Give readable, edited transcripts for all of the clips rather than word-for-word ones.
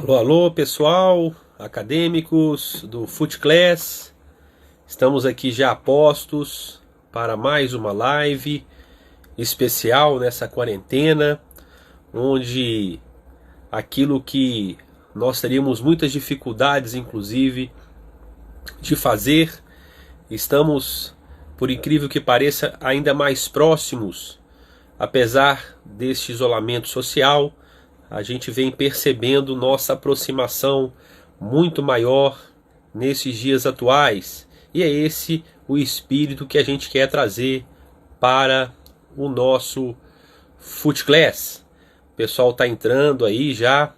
Alô, alô, pessoal, acadêmicos do Foot Class. Estamos aqui já a postos para mais uma live especial nessa quarentena, onde aquilo que nós teríamos muitas dificuldades, inclusive, de fazer, estamos, por incrível que pareça, ainda mais próximos, apesar deste isolamento social. A gente vem percebendo nossa aproximação muito maior nesses dias atuais. E é esse o espírito que a gente quer trazer para o nosso Foot Class. O pessoal está entrando aí já,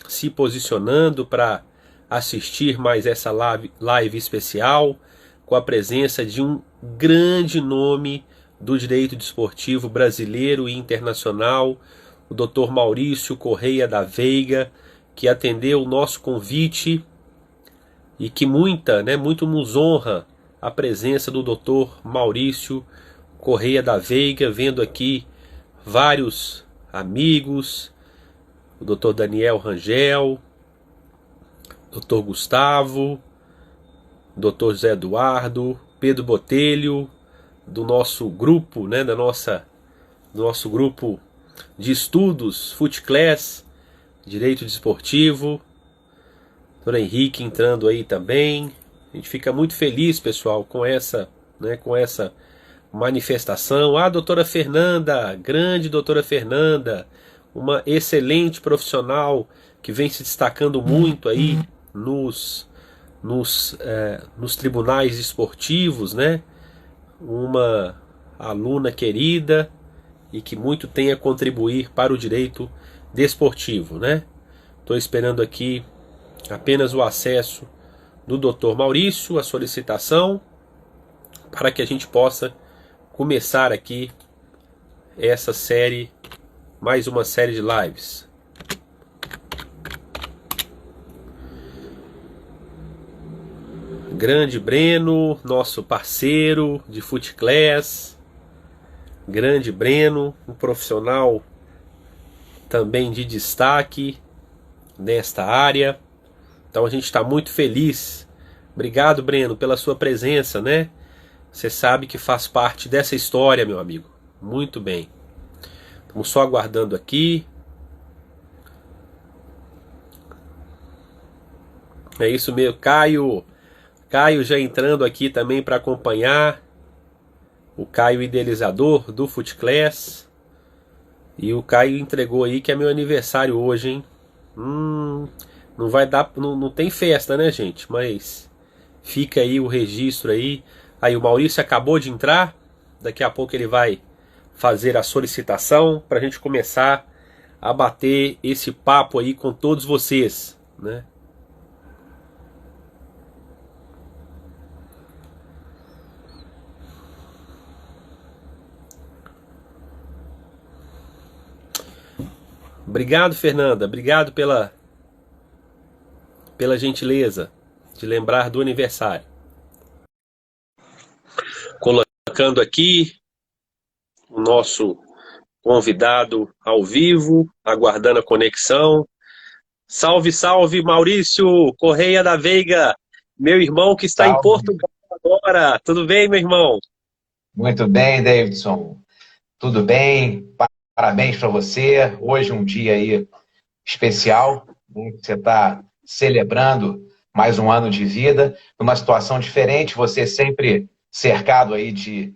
se posicionando para assistir mais essa live especial, com a presença de um grande nome do direito desportivo brasileiro e internacional, o Dr. Maurício Correia da Veiga, que atendeu o nosso convite e que muito nos honra a presença do Dr. Maurício Correia da Veiga, vendo aqui vários amigos, o Dr. Daniel Rangel, Dr. Gustavo, Dr. José Eduardo, Pedro Botelho, do nosso grupo, do nosso grupo de estudos, Foot Class, Direito Desportivo. Doutor Henrique entrando aí também. A gente fica muito feliz, pessoal, com essa manifestação. A doutora Fernanda, grande doutora Fernanda, uma excelente profissional que vem se destacando muito aí nos tribunais esportivos, uma aluna querida e que muito tem a contribuir para o direito desportivo, Estou esperando aqui apenas o acesso do Dr. Maurício, a solicitação, para que a gente possa começar aqui essa série, mais uma série de lives. Grande Breno, nosso parceiro de Foot Class. Grande Breno, um profissional também de destaque nesta área. Então a gente está muito feliz. Obrigado, Breno, pela sua presença, Você sabe que faz parte dessa história, meu amigo. Muito bem. Estamos só aguardando aqui. É isso mesmo, Caio. Caio já entrando aqui também para acompanhar. O Caio idealizador do Foot Class. E o Caio entregou aí que é meu aniversário hoje, hein? Não vai dar, não tem festa, gente? Mas fica aí o registro aí. Aí o Maurício acabou de entrar. Daqui a pouco ele vai fazer a solicitação para a gente começar a bater esse papo aí com todos vocês, Obrigado, Fernanda. Obrigado pela gentileza de lembrar do aniversário. Colocando aqui o nosso convidado ao vivo, aguardando a conexão. Salve, salve, Maurício Correia da Veiga, meu irmão que está em Portugal agora. Tudo bem, meu irmão? Muito bem, Davidson. Tudo bem? Parabéns para você. Hoje um dia aí especial. Você está celebrando mais um ano de vida, numa situação diferente. Você sempre cercado aí de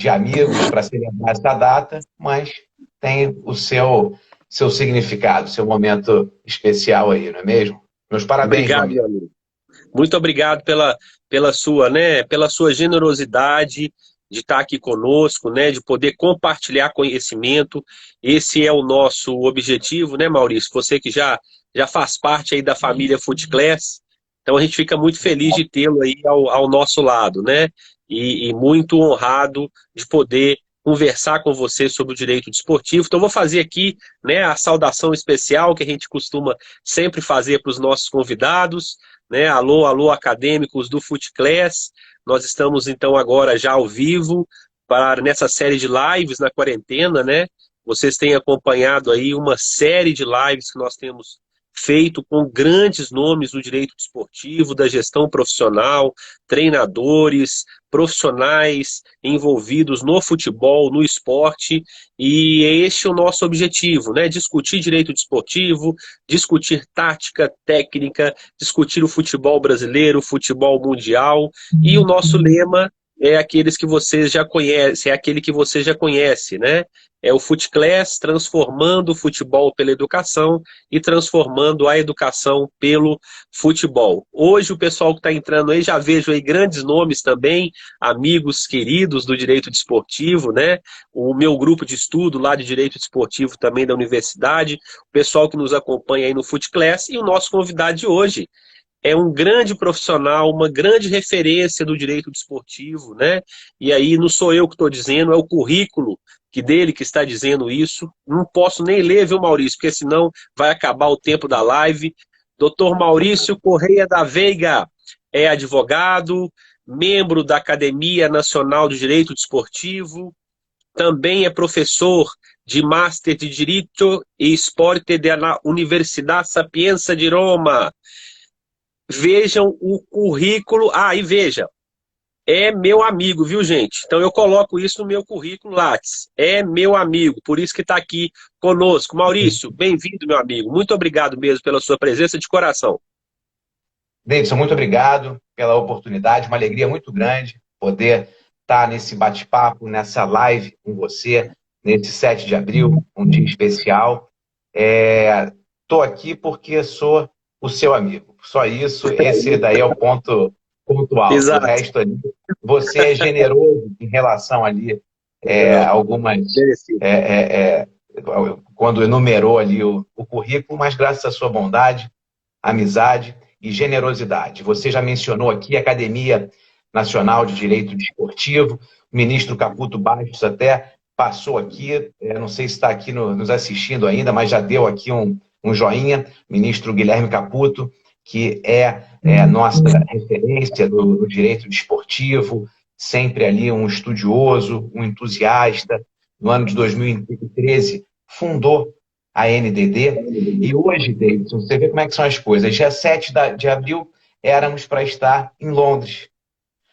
amigos para celebrar essa data, mas tem o seu significado, seu momento especial aí, não é mesmo? Meus parabéns, obrigado, meu amigo. Muito obrigado pela sua generosidade de estar aqui conosco, de poder compartilhar conhecimento. Esse é o nosso objetivo, Maurício? Você que já faz parte aí da família Foot Class, então a gente fica muito feliz de tê-lo aí ao nosso lado, E muito honrado de poder conversar com você sobre o direito desportivo. Então vou fazer aqui a saudação especial que a gente costuma sempre fazer para os nossos convidados, Alô, alô, acadêmicos do Foot Class. Nós estamos então agora já ao vivo nessa série de lives na quarentena, Vocês têm acompanhado aí uma série de lives que nós temos feito com grandes nomes do direito desportivo, da gestão profissional, treinadores, profissionais envolvidos no futebol, no esporte, e este é o nosso objetivo, né? Discutir direito desportivo, discutir tática, técnica, discutir o futebol brasileiro, o futebol mundial, e o nosso lema é aqueles que vocês já conhecem, é aquele que você já conhece, né? É o FutClass, transformando o futebol pela educação e transformando a educação pelo futebol. Hoje o pessoal que está entrando aí, já vejo aí grandes nomes também, amigos queridos do direito desportivo, né? O meu grupo de estudo lá de direito desportivo também da universidade, o pessoal que nos acompanha aí no FutClass e o nosso convidado de hoje é um grande profissional, uma grande referência do direito desportivo, né? E aí não sou eu que estou dizendo, é o currículo dele que está dizendo isso. Não posso nem ler, viu, Maurício? Porque senão vai acabar o tempo da live. Dr. Maurício Correia da Veiga é advogado, membro da Academia Nacional de Direito Desportivo, também é professor de Master de Direito e Esporte da Universidade Sapienza de Roma. Vejam o currículo. Ah, e veja, é meu amigo, viu, gente? Então eu coloco isso no meu currículo Lattes. É meu amigo, por isso que está aqui conosco. Maurício, bem-vindo, meu amigo. Muito obrigado mesmo pela sua presença de coração. Davidson, muito obrigado pela oportunidade, uma alegria muito grande poder estar nesse bate-papo, nessa live com você, nesse 7 de abril, um dia especial. Estou aqui porque sou o seu amigo. Só isso, esse daí é o ponto alto. Exato. O resto ali, você é generoso em relação ali algumas... quando enumerou ali o currículo, mas graças à sua bondade, amizade e generosidade. Você já mencionou aqui a Academia Nacional de Direito Desportivo, o ministro Caputo Bastos até passou aqui, não sei se está aqui nos assistindo ainda, mas já deu aqui um joinha, ministro Guilherme Caputo, que é nossa referência do direito desportivo, sempre ali um estudioso, um entusiasta. No ano de 2013, fundou a NDD, e hoje, Davidson, você vê como é que são as coisas. Dia 7 de abril, éramos para estar em Londres,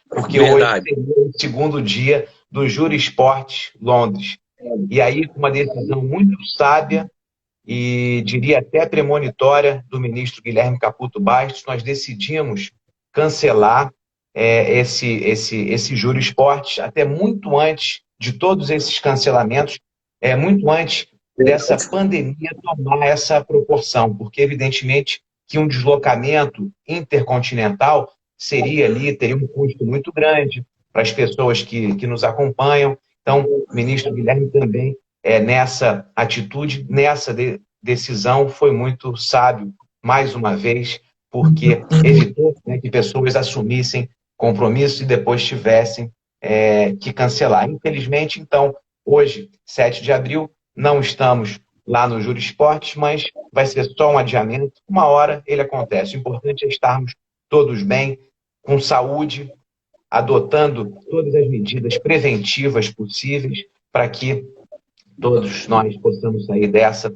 porque Verdade. hoje seria o segundo dia do Júri Esportes Londres. E aí, com uma decisão muito sábia, e diria até premonitória, do ministro Guilherme Caputo Bastos, nós decidimos cancelar esse Júri Esportes, até muito antes de todos esses cancelamentos, muito antes dessa pandemia tomar essa proporção, porque evidentemente que um deslocamento intercontinental teria um custo muito grande para as pessoas que nos acompanham. Então, o ministro Guilherme também, nessa atitude, nessa decisão, foi muito sábio, mais uma vez, porque evitou, né, que pessoas assumissem compromissos e depois tivessem que cancelar. Infelizmente, então, hoje, 7 de abril, não estamos lá no Júri Esportes, mas vai ser só um adiamento. Uma hora ele acontece. O importante é estarmos todos bem, com saúde, adotando todas as medidas preventivas possíveis para que todos nós possamos sair dessa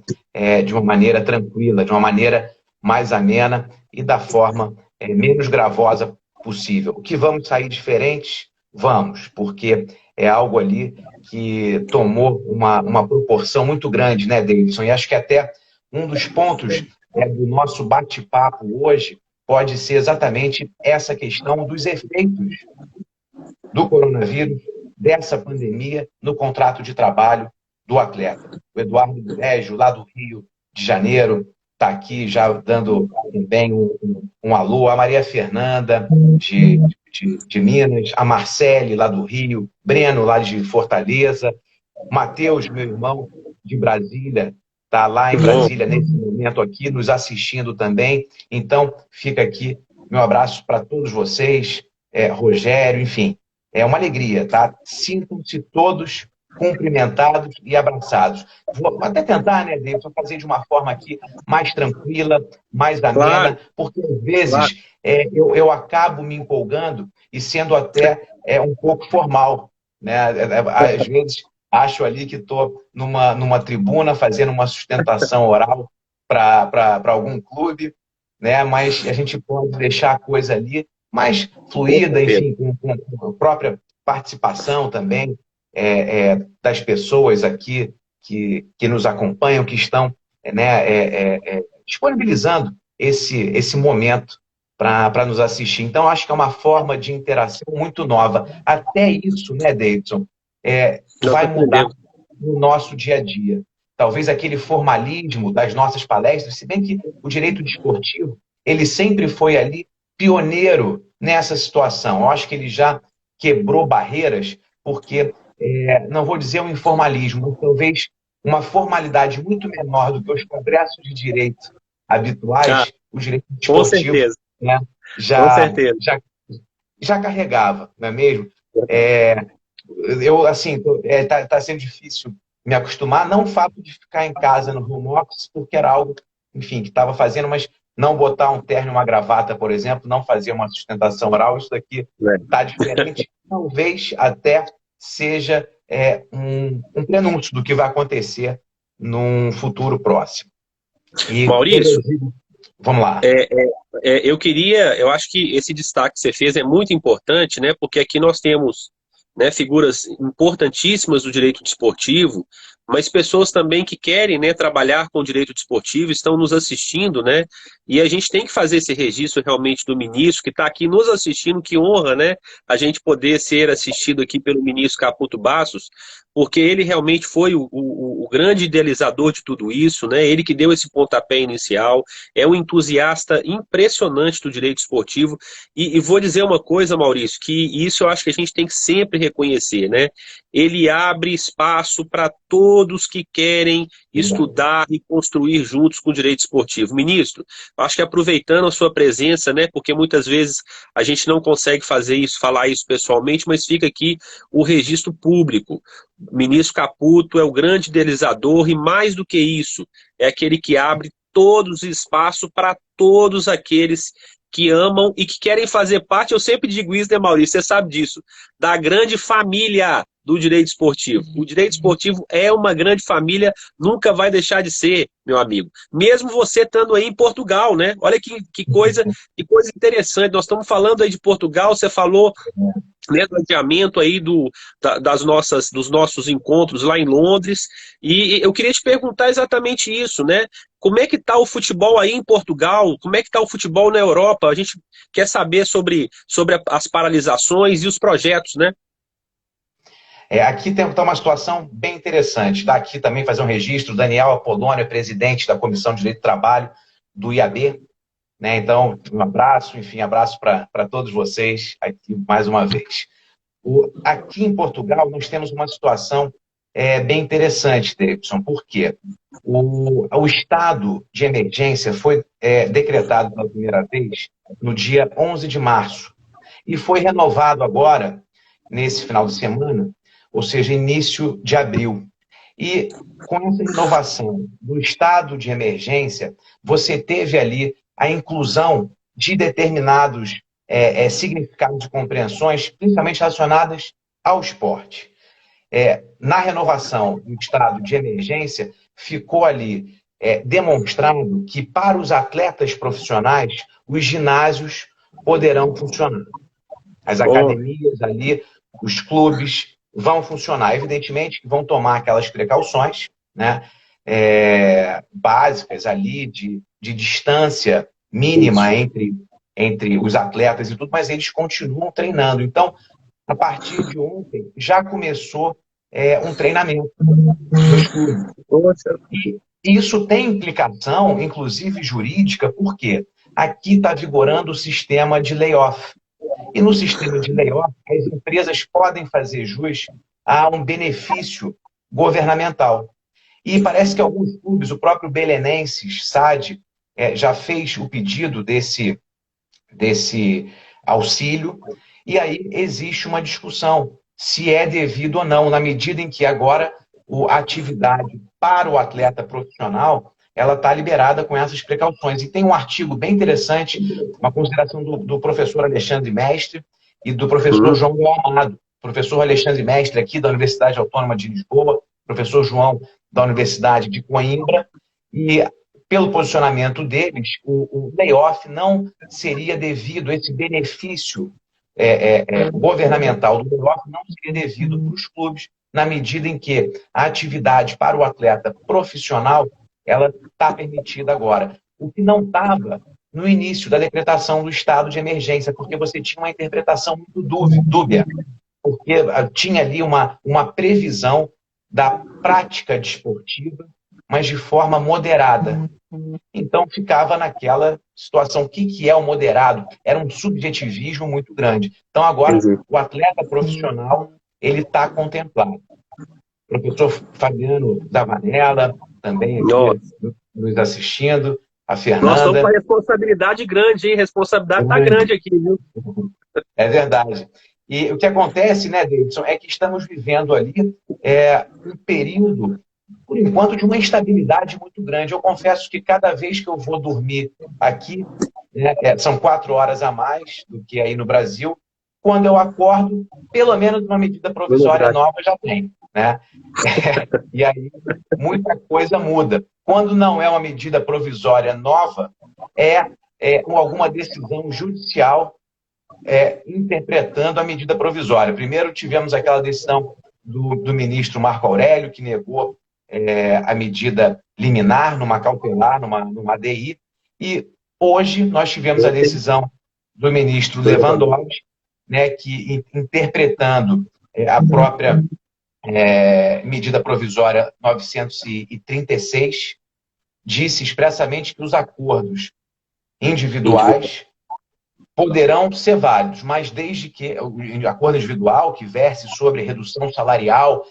de uma maneira tranquila, de uma maneira mais amena e da forma menos gravosa possível. O que vamos sair diferentes? Vamos, porque é algo ali que tomou uma proporção muito grande, né, Davidson? E acho que até um dos pontos do nosso bate-papo hoje pode ser exatamente essa questão dos efeitos do coronavírus, dessa pandemia, no contrato de trabalho do atleta. O Eduardo Brejo, lá do Rio de Janeiro, está aqui já dando também um alô. A Maria Fernanda, de Minas, a Marcele, lá do Rio, Breno, lá de Fortaleza, Matheus, meu irmão, de Brasília, está lá em Brasília nesse momento aqui, nos assistindo também. Então, fica aqui meu abraço para todos vocês, Rogério, enfim. É uma alegria, tá? Sintam-se todos cumprimentados e abraçados. Vou até tentar, né, Davidson, fazer de uma forma aqui mais tranquila, mais amena, claro, porque às vezes claro, eu acabo me empolgando e sendo até um pouco formal, né? Às vezes acho ali que estou numa tribuna fazendo uma sustentação oral para algum clube, né? Mas a gente pode deixar a coisa ali mais fluida, enfim, com a própria participação também das pessoas aqui que nos acompanham, que estão disponibilizando esse momento para nos assistir. Então, acho que é uma forma de interação muito nova. Até isso, né, Davidson, vai mudar no nosso dia a dia. Talvez aquele formalismo das nossas palestras, se bem que o direito desportivo, ele sempre foi ali pioneiro nessa situação. Eu acho que ele já quebrou barreiras, porque, não vou dizer um informalismo, mas talvez uma formalidade muito menor do que os congressos de direito habituais, o direito desportivo, né, já carregava, não é mesmo? Eu, assim, tá sendo difícil me acostumar, não o fato de ficar em casa no home office, porque era algo, enfim, que estava fazendo, mas não botar um terno e uma gravata, por exemplo, não fazer uma sustentação oral, isso daqui está diferente. Talvez até seja um prenúncio do que vai acontecer num futuro próximo. E, Maurício, vamos lá. Eu acho que esse destaque que você fez é muito importante, né? Porque aqui nós temos, né, figuras importantíssimas do direito desportivo, mas pessoas também que querem, né, trabalhar com o direito desportivo, estão nos assistindo, né? E a gente tem que fazer esse registro realmente do ministro, que está aqui nos assistindo, que honra, né, a gente poder ser assistido aqui pelo ministro Caputo Bastos, porque ele realmente foi o grande idealizador de tudo isso, né? Ele que deu esse pontapé inicial, é um entusiasta impressionante do direito esportivo, e vou dizer uma coisa, Maurício, que isso eu acho que a gente tem que sempre reconhecer, né? Ele abre espaço para todos que querem estudar e construir juntos com o direito esportivo. Ministro, acho que aproveitando a sua presença, né, porque muitas vezes a gente não consegue fazer isso, falar isso pessoalmente, mas fica aqui o registro público. O ministro Caputo é o grande idealizador e, mais do que isso, é aquele que abre todos os espaços para todos aqueles que amam e que querem fazer parte, eu sempre digo isso, né, Maurício? Você sabe disso, da grande família do direito esportivo. O direito esportivo é uma grande família, nunca vai deixar de ser, meu amigo. Mesmo você estando aí em Portugal, né? Olha que coisa interessante. Nós estamos falando aí de Portugal, você falou, né, do adiamento aí dos nossos encontros lá em Londres, e eu queria te perguntar exatamente isso, né? Como é que está o futebol aí em Portugal? Como é que está o futebol na Europa? A gente quer saber sobre as paralisações e os projetos, né? Aqui tem uma situação bem interessante. Tá? Aqui também fazer um registro, Daniel Apolônio, presidente da Comissão de Direito do Trabalho do IAB, né? Então, um abraço, enfim, abraço para todos vocês aqui mais uma vez. Aqui em Portugal, nós temos uma situação bem interessante, Davidson, porque o estado de emergência foi decretado pela primeira vez no dia 11 de março e foi renovado agora, nesse final de semana, ou seja, início de abril. E com essa renovação do estado de emergência, você teve ali a inclusão de determinados significados de compreensões, principalmente relacionadas ao esporte. Na renovação do estado de emergência, ficou ali demonstrado que para os atletas profissionais, os ginásios poderão funcionar. As academias ali, os clubes vão funcionar. Evidentemente que vão tomar aquelas precauções, né, básicas ali de distância mínima entre os atletas e tudo, mas eles continuam treinando. Então, a partir de ontem, já começou um treinamento nos clubes. E isso tem implicação, inclusive jurídica, porque aqui está vigorando o sistema de layoff. E no sistema de layoff, as empresas podem fazer jus a um benefício governamental. E parece que alguns clubes, o próprio Belenenses, SAD, já fez o pedido desse auxílio, e aí existe uma discussão se é devido ou não, na medida em que agora a atividade para o atleta profissional ela está liberada com essas precauções. E tem um artigo bem interessante, uma consideração do professor Alexandre Mestre e do professor João Amado. Professor Alexandre Mestre, aqui da Universidade Autônoma de Lisboa, professor João, da Universidade de Coimbra, e pelo posicionamento deles, o layoff não seria devido, esse benefício governamental do layoff não seria devido para os clubes, na medida em que a atividade para o atleta profissional ela está permitida agora. O que não estava no início da decretação do estado de emergência, porque você tinha uma interpretação muito dúbia, porque tinha ali uma previsão da prática desportiva, mas de forma moderada. Então ficava naquela situação. O que é o moderado? Era um subjetivismo muito grande. Então agora o atleta profissional ele está contemplado. O professor Fabiano Zavanella também aqui nos assistindo, a Fernanda. Nós estamos com a responsabilidade grande, hein? A responsabilidade está grande aqui, viu? É verdade. E o que acontece, né, Davidson, é que estamos vivendo ali um período, por enquanto, de uma instabilidade muito grande. Eu confesso que cada vez que eu vou dormir aqui, né, são 4 horas a mais do que aí no Brasil, quando eu acordo, pelo menos uma medida provisória nova já tem. Né? E aí muita coisa muda. Quando não é uma medida provisória nova, alguma decisão judicial interpretando a medida provisória. Primeiro tivemos aquela decisão do ministro Marco Aurélio, que negou a medida liminar, numa cautelar, numa ADI, e hoje nós tivemos a decisão do ministro Lewandowski, né, que interpretando a própria medida provisória 936, disse expressamente que os acordos individuais poderão ser válidos, mas desde que o acordo individual que verse sobre redução salarial,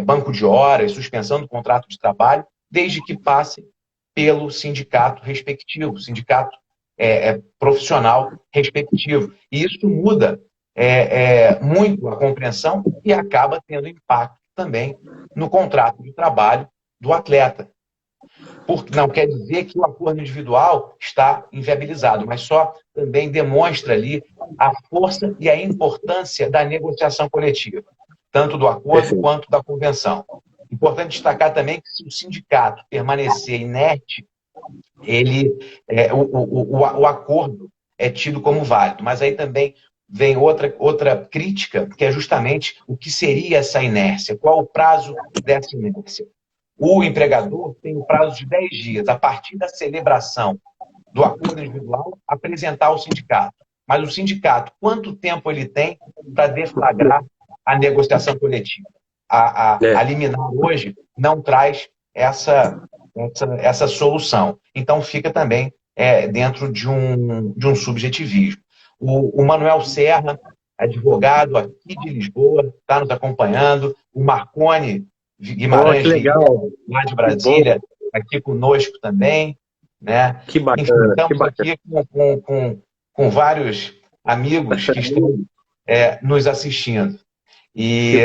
banco de horas, suspensão do contrato de trabalho, desde que passe pelo sindicato respectivo, sindicato profissional respectivo. E isso muda muito a compreensão e acaba tendo impacto também no contrato de trabalho do atleta. Porque não quer dizer que o acordo individual está inviabilizado, mas só também demonstra ali a força e a importância da negociação coletiva, tanto do acordo quanto da convenção. Importante destacar também que se o sindicato permanecer inerte, o acordo é tido como válido. Mas aí também vem outra crítica, que é justamente o que seria essa inércia, qual o prazo dessa inércia. O empregador tem o prazo de 10 dias, a partir da celebração do acordo individual, apresentar ao sindicato. Mas o sindicato, quanto tempo ele tem para deflagrar a negociação coletiva? A liminar hoje não traz essa solução. Então fica também dentro de um subjetivismo. O Manuel Serra, advogado aqui de Lisboa, está nos acompanhando. O Marconi Guimarães, lá de Brasília, aqui conosco também. Né? Que bacana. Enfim, estamos aqui com vários amigos que estão nos assistindo. E,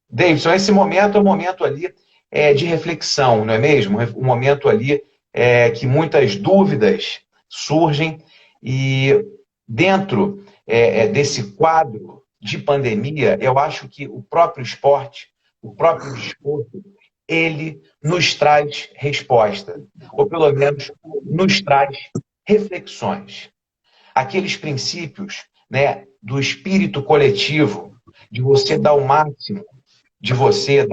Davidson, esse momento é um momento ali de reflexão, não é mesmo? Um momento ali que muitas dúvidas surgem e dentro desse quadro de pandemia, eu acho que o próprio esporte, o próprio desporto, ele nos traz resposta, ou pelo menos nos traz reflexões. Aqueles princípios, né, do espírito coletivo, de você dar o máximo, de você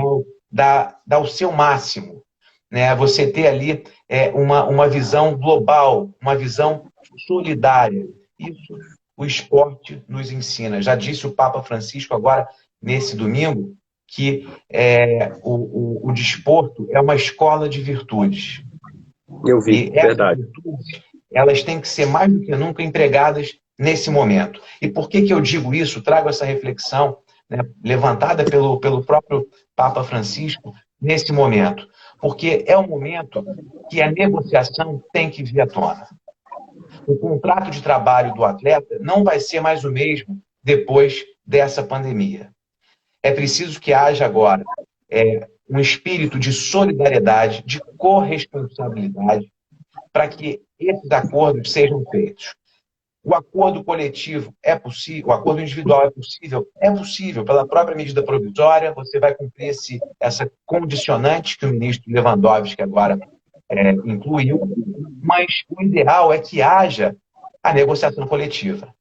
dar o seu máximo, né, você ter ali uma visão global, uma visão solidária. Isso o esporte nos ensina. Já disse o Papa Francisco agora, nesse domingo, que o desporto é uma escola de virtudes. Eu vi, e essas verdade. virtudes, elas têm que ser mais do que nunca empregadas nesse momento. E por que eu digo isso? Trago essa reflexão, né, levantada pelo próprio Papa Francisco nesse momento. Porque é um momento que a negociação tem que vir à tona. O contrato de trabalho do atleta não vai ser mais o mesmo depois dessa pandemia. É preciso que haja agora um espírito de solidariedade, de corresponsabilidade, para que esses acordos sejam feitos. O acordo coletivo é possível, o acordo individual é possível? É possível, pela própria medida provisória, você vai cumprir essa condicionante que o ministro Lewandowski agora incluiu, mas o ideal é que haja a negociação coletiva,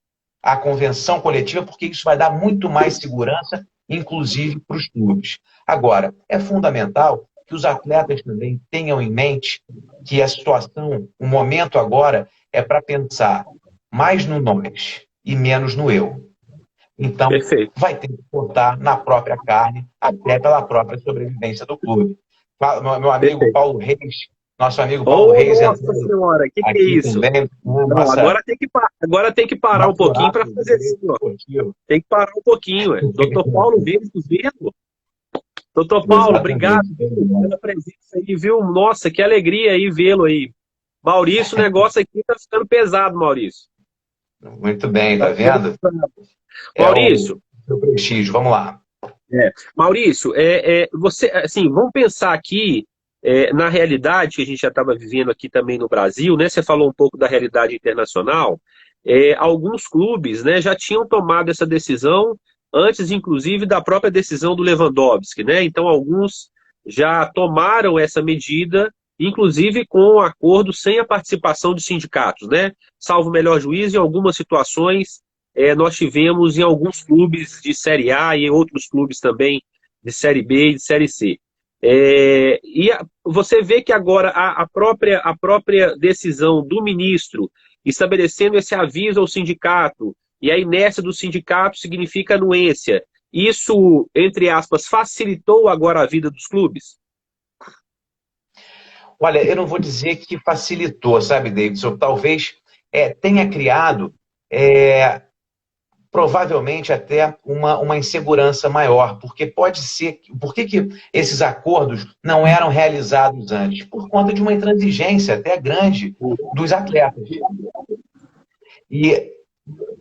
a convenção coletiva, porque isso vai dar muito mais segurança, inclusive para os clubes. Agora, é fundamental que os atletas também tenham em mente que a situação, o momento agora, é para pensar mais no nós e menos no eu. Então, Perfeito. vai ter que cortar na própria carne, até pela própria sobrevivência do clube. Meu amigo Perfeito. Paulo Reis, nosso amigo Paulo Oh, Reis nossa entrando senhora, que é aqui isso? também, né, Não, agora tem que parar um nosso pouquinho para oráculo do fazer assim, direito ó. esportivo. Tem que parar um pouquinho, ué. Doutor Paulo Verde dos Verbo. Doutor Paulo, obrigado Exatamente. pela presença aí, viu? Nossa, que alegria aí vê-lo aí. Maurício, o negócio aqui tá ficando pesado, Maurício. Muito bem, Tá tá ficando vendo? pesado. É o Maurício, seu prestígio. Vamos lá. Maurício, você, assim, vamos pensar aqui na realidade que a gente já estava vivendo aqui também no Brasil, né? Você falou um pouco da realidade internacional. Alguns clubes, né, já tinham tomado essa decisão antes, inclusive, da própria decisão do Lewandowski, né? Então, alguns já tomaram essa medida, inclusive com um acordo sem a participação de sindicatos, né? Salvo o melhor juízo, em algumas situações nós tivemos em alguns clubes de Série A e em outros clubes também de Série B e de Série C. Você vê que agora a própria decisão do ministro estabelecendo esse aviso ao sindicato e a inércia do sindicato significa anuência. Isso, entre aspas, facilitou agora a vida dos clubes? Olha, eu não vou dizer que facilitou, sabe, Davidson? Talvez tenha criado provavelmente até uma insegurança maior, porque pode ser. Por que esses acordos não eram realizados antes? Por conta de uma intransigência até grande dos atletas. E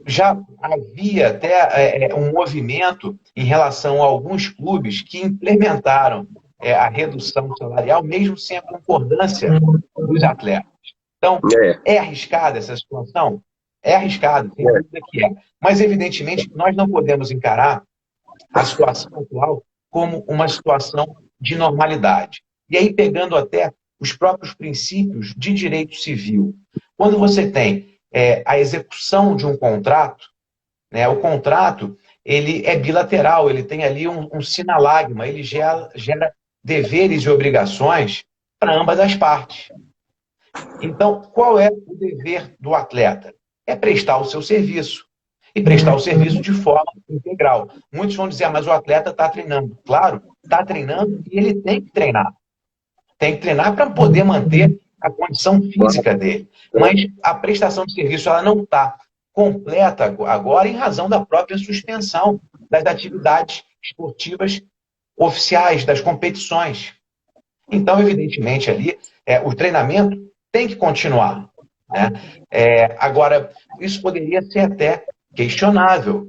já havia até um movimento em relação a alguns clubes que implementaram a redução salarial, mesmo sem a concordância dos atletas. Então, é arriscada essa situação? É arriscado, sem dúvida que é. Mas, evidentemente, nós não podemos encarar a situação atual como uma situação de normalidade. E aí, pegando até os próprios princípios de direito civil. Quando você tem a execução de um contrato, né, o contrato ele é bilateral, ele tem ali um sinalagma, ele gera deveres e obrigações para ambas as partes. Então, qual é o dever do atleta? É prestar o seu serviço. E prestar o serviço de forma integral. Muitos vão dizer, mas o atleta está treinando. Claro, está treinando e ele tem que treinar. Tem que treinar para poder manter a condição física dele. Mas a prestação de serviço ela não está completa agora em razão da própria suspensão das atividades esportivas oficiais, das competições. Então, evidentemente, ali o treinamento tem que continuar. Né? Agora, isso poderia ser até questionável.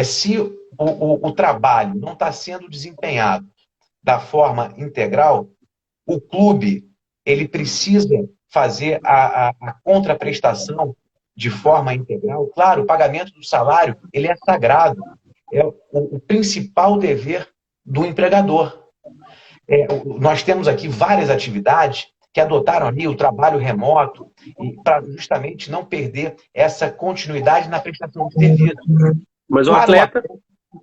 Se o trabalho não está sendo desempenhado da forma integral, o clube ele precisa fazer a contraprestação de forma integral. Claro, o pagamento do salário ele é sagrado. É o principal dever do empregador. Nós temos aqui várias atividades que adotaram ali o trabalho remoto para justamente não perder essa continuidade na prestação de serviço. Mas o atleta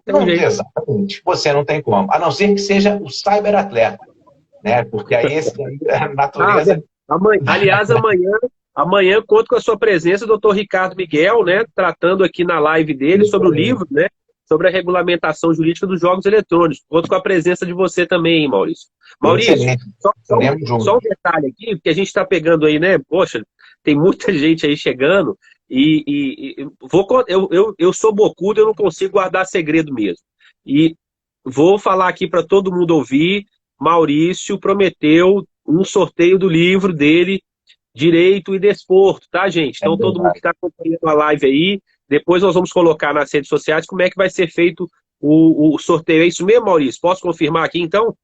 não, exatamente, você não tem como, a não ser que seja o cyberatleta, né? Porque aí esse daí é a natureza. Aliás, amanhã conto com a sua presença, doutor Ricardo Miguel, né? Tratando aqui na live dele sobre o livro, né? Sobre a regulamentação jurídica dos jogos eletrônicos. Conto com a presença de você também, hein, Maurício. Maurício, só um detalhe aqui, porque a gente está pegando aí, né? Poxa, tem muita gente aí chegando eu sou bocudo, eu não consigo guardar segredo mesmo. E vou falar aqui para todo mundo ouvir, Maurício prometeu um sorteio do livro dele, Direito e Desporto, tá, gente? Então todo mundo que está acompanhando a live aí, depois nós vamos colocar nas redes sociais como é que vai ser feito o sorteio. É isso mesmo, Maurício? Posso confirmar aqui, então?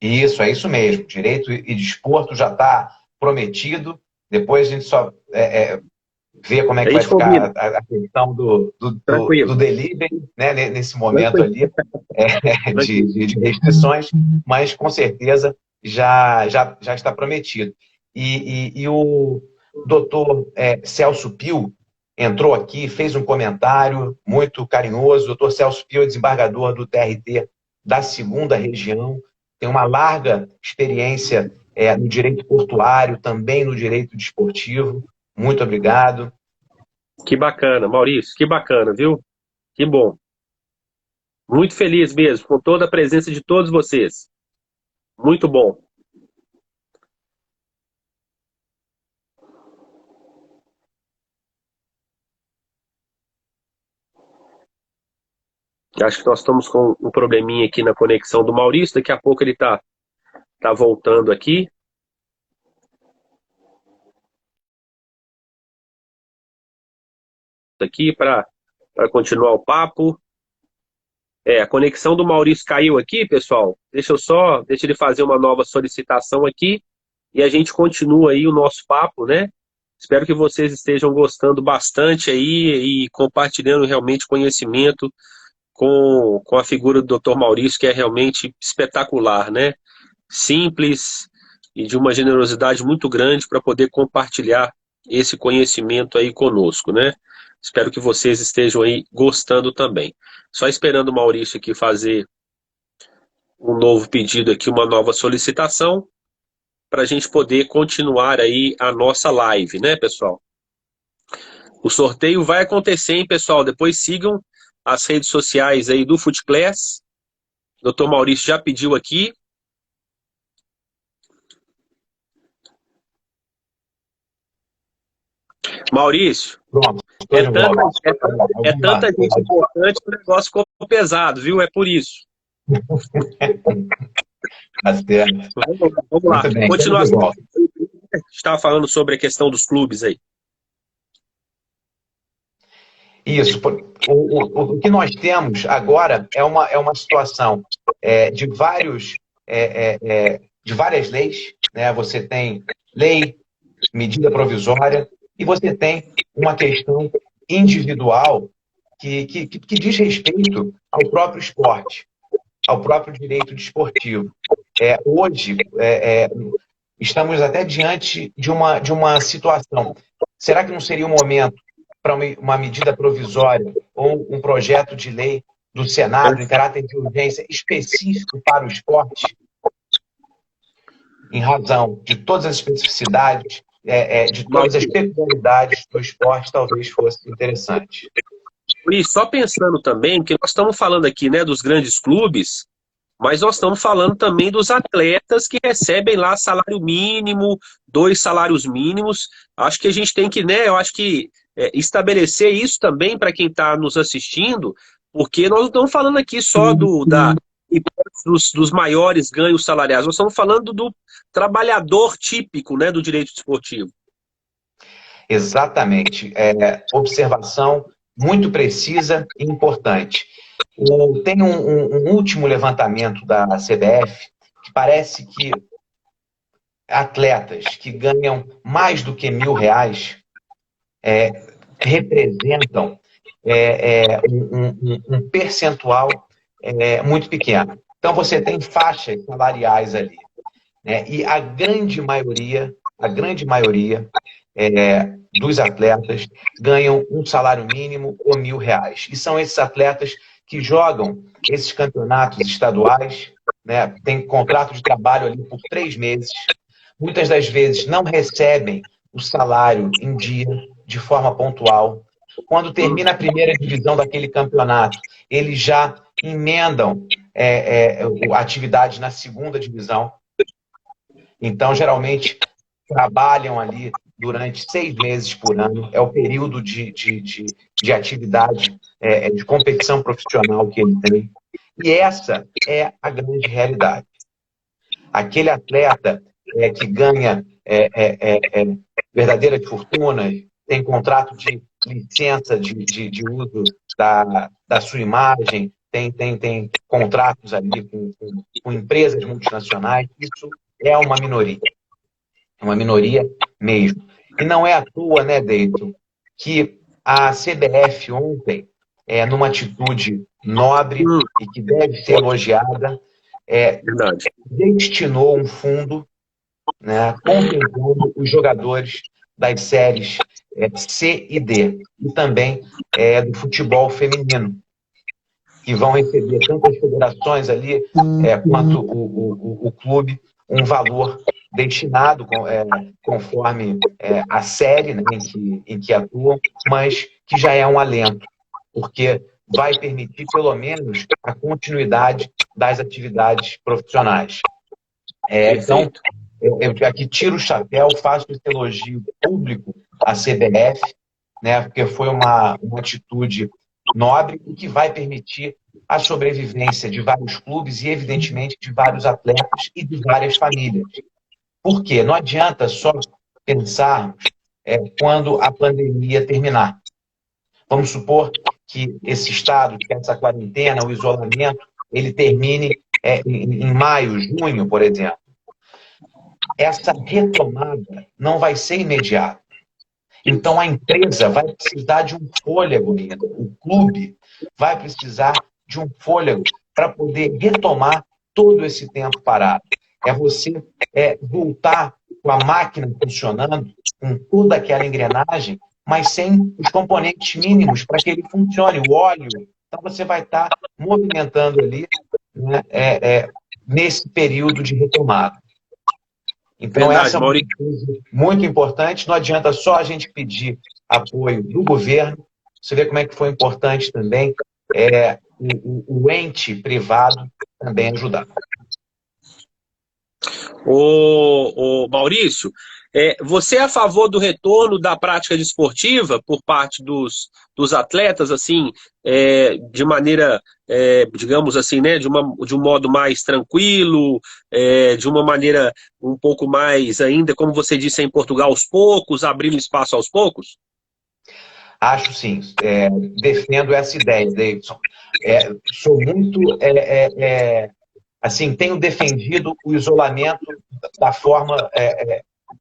Isso, é isso mesmo. Direito e Desporto já está prometido. Depois a gente só ver como é que vai ficar a questão do delivery, né, nesse momento ali de restrições, mas com certeza já está prometido. E o doutor Celso Pio entrou aqui, fez um comentário muito carinhoso. O doutor Celso Pio é desembargador do TRT da segunda região, tem uma larga experiência no direito portuário, também no direito desportivo. Muito obrigado. Que bacana, Maurício, que bacana, viu? Que bom. Muito feliz mesmo, com toda a presença de todos vocês. Muito bom. Acho que nós estamos com um probleminha aqui na conexão do Maurício. Daqui a pouco ele tá voltando aqui. Aqui para continuar o papo. A conexão do Maurício caiu aqui, pessoal. Deixa ele fazer uma nova solicitação aqui e a gente continua aí o nosso papo, né? Espero que vocês estejam gostando bastante aí e compartilhando realmente conhecimento com a figura do Dr. Maurício, que é realmente espetacular, né? Simples e de uma generosidade muito grande para poder compartilhar esse conhecimento aí conosco, né? Espero que vocês estejam aí gostando também. Só esperando o Maurício aqui fazer um novo pedido aqui, uma nova solicitação, para a gente poder continuar aí a nossa live, né, pessoal? O sorteio vai acontecer, hein, pessoal? Depois sigam as redes sociais aí do FootClass. O Dr. Maurício já pediu aqui. Maurício, Pronto, tanta gente importante que o negócio ficou pesado, viu? É por isso. Tá certo. Vamos lá. Continuação. A gente estava falando sobre a questão dos clubes aí. Isso. O que nós temos agora é uma situação de várias leis, né? Você tem lei, medida provisória, e você tem uma questão individual que diz respeito ao próprio esporte, ao próprio direito desportivo. Hoje, estamos até diante de uma situação. Será que não seria o momento para uma medida provisória ou um projeto de lei do Senado em caráter de urgência específico para o esporte, em razão de todas as especificidades, de todas as peculiaridades do esporte, talvez fosse interessante. E só pensando também, que nós estamos falando aqui, né, dos grandes clubes, mas nós estamos falando também dos atletas que recebem lá salário mínimo, 2 salários mínimos. Acho que a gente tem que, né, eu acho que estabelecer isso também para quem está nos assistindo, porque nós não estamos falando aqui só dos maiores ganhos salariais, nós estamos falando do trabalhador típico, né, do direito desportivo. Exatamente. Observação muito precisa e importante. Tem um último levantamento da CBF que parece que atletas que ganham mais do que R$ 1.000 representam um percentual muito pequeno. Então, você tem faixas salariais ali, né? E a grande maioria dos atletas ganham um salário mínimo ou R$ 1.000. E são esses atletas que jogam esses campeonatos estaduais, né? Tem contrato de trabalho ali por 3 meses. Muitas das vezes não recebem o salário em dia, de forma pontual. Quando termina a primeira divisão daquele campeonato, eles já emendam a atividade na segunda divisão. Então, geralmente, trabalham ali durante 6 meses por ano. É o período de atividade, de competição profissional que ele tem. E essa é a grande realidade. Aquele atleta que ganha verdadeiras fortunas, tem contrato de licença de uso da sua imagem, tem contratos ali com empresas multinacionais. Isso é uma minoria. É uma minoria mesmo. E não é à toa, né, Deito, que a CBF ontem, numa atitude nobre e que deve ser elogiada, destinou um fundo né, contemplando os jogadores das séries C e D, e também do futebol feminino, que vão receber tanto as federações ali quanto o clube um valor destinado conforme a série, né, em que atuam, mas que já é um alento, porque vai permitir pelo menos a continuidade das atividades profissionais. Então, Perfeito. eu aqui tiro o chapéu, faço esse elogio público à CBF, né, porque foi uma atitude nobre e que vai permitir a sobrevivência de vários clubes e, evidentemente, de vários atletas e de várias famílias. Por quê? Não adianta só pensarmos quando a pandemia terminar. Vamos supor que esse estado, que essa quarentena, o isolamento, ele termine em maio, junho, por exemplo. Essa retomada não vai ser imediata. Então, a empresa vai precisar de um fôlego ainda. O clube vai precisar de um fôlego para poder retomar todo esse tempo parado. É você voltar com a máquina funcionando, com toda aquela engrenagem, mas sem os componentes mínimos para que ele funcione. O óleo. Então, você vai estar movimentando ali, né, nesse período de retomada. Então, Verdade, essa é uma Maurício. coisa muito importante. Não adianta só a gente pedir apoio do governo. Você vê como é que foi importante também o ente privado também ajudar. Ô Maurício, você é a favor do retorno da prática desportiva por parte dos atletas, assim, de maneira, digamos assim, né, de um modo mais tranquilo, de uma maneira um pouco mais ainda, como você disse em Portugal, aos poucos, abrindo espaço aos poucos? Acho sim, defendo essa ideia, Davidson. Sou muito, assim, tenho defendido o isolamento da forma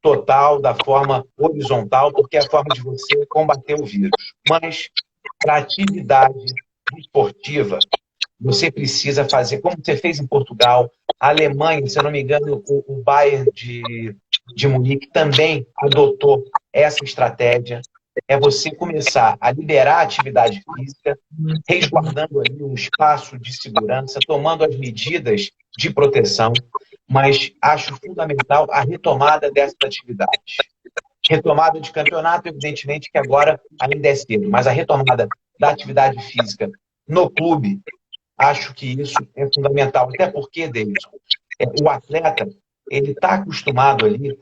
total, da forma horizontal, porque é a forma de você combater o vírus. Mas, para atividade esportiva, você precisa fazer, como você fez em Portugal, a Alemanha, se eu não me engano, o Bayern de Munique também adotou essa estratégia. É você começar a liberar a atividade física, resguardando ali um espaço de segurança, tomando as medidas de proteção, mas acho fundamental a retomada dessas atividades. Retomada de campeonato, evidentemente que agora ainda é cedo, mas a retomada da atividade física no clube, acho que isso é fundamental. Até porque, Davidson, o atleta ele está acostumado ali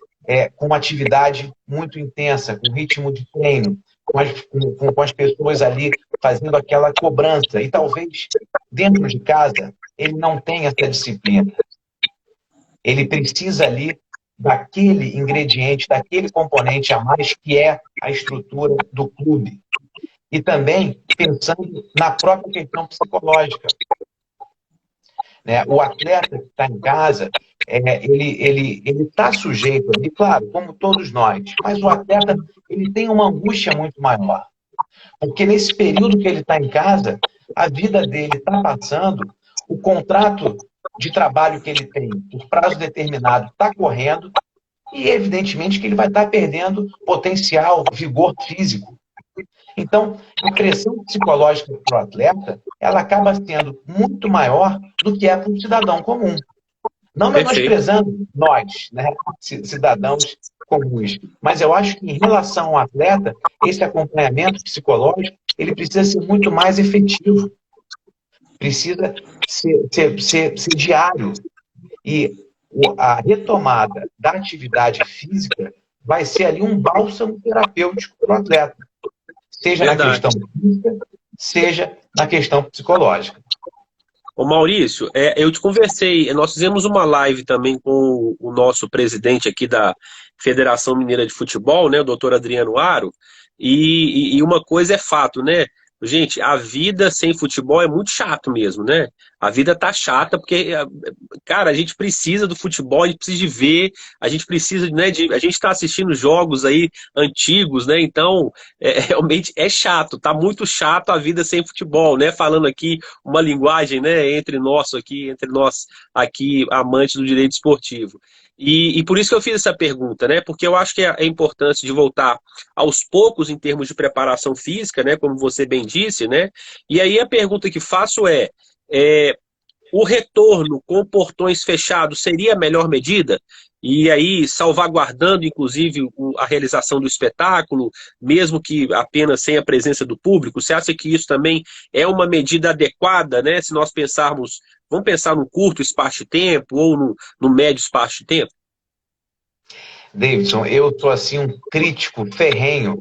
com uma atividade muito intensa, com ritmo de treino, com as pessoas ali fazendo aquela cobrança. E talvez dentro de casa ele não tenha essa disciplina. Ele precisa ali daquele ingrediente, daquele componente a mais que é a estrutura do clube. E também pensando na própria questão psicológica. Né? O atleta que está em casa, ele está sujeito ali, claro, como todos nós, mas o atleta ele tem uma angústia muito maior. Porque nesse período que ele está em casa, a vida dele está passando, o contrato de trabalho que ele tem por prazo determinado está correndo e, evidentemente, que ele vai estar perdendo potencial, vigor físico. Então, a pressão psicológica para o atleta, ela acaba sendo muito maior do que é para um cidadão comum. Não menosprezando nós, né, cidadãos comuns. Mas eu acho que, em relação ao atleta, esse acompanhamento psicológico, ele precisa ser muito mais efetivo. Precisa ser diário. E a retomada da atividade física vai ser ali um bálsamo terapêutico para o atleta. Seja na questão física, seja na questão psicológica. Ô Maurício, eu te conversei, nós fizemos uma live também com o nosso presidente aqui da Federação Mineira de Futebol, né, o doutor Adriano Aro, e uma coisa é fato, né? Gente, a vida sem futebol é muito chato mesmo, né? A vida tá chata porque, cara, a gente precisa do futebol, a gente precisa de ver, a gente precisa, né, a gente tá assistindo jogos aí antigos, né? Então, realmente é chato, tá muito chato a vida sem futebol, né? Falando aqui uma linguagem, né, entre nós aqui, amantes do direito esportivo. E por isso que eu fiz essa pergunta, né? Porque eu acho que é importante de voltar aos poucos em termos de preparação física, né? Como você bem disse, né? E aí a pergunta que faço é o retorno com portões fechados seria a melhor medida? E aí, salvaguardando, inclusive, a realização do espetáculo, mesmo que apenas sem a presença do público, você acha que isso também é uma medida adequada, né? Se nós pensarmos, vamos pensar no curto espaço de tempo ou no médio espaço de tempo? Davidson, eu estou assim um crítico ferrenho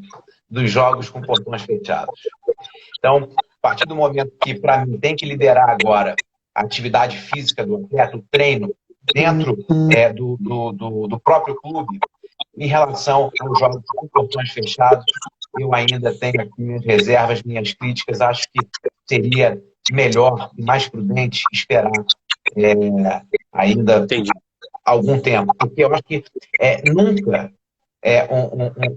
dos jogos com portões fechados. Então, a partir do momento que, para mim, tem que liderar agora a atividade física do atleta, o treino, dentro do próprio clube, em relação aos jogos com portões fechados, eu ainda tenho aqui minhas reservas, minhas críticas. Acho que seria melhor e mais prudente esperar ainda Entendi. algum tempo, porque eu acho que nunca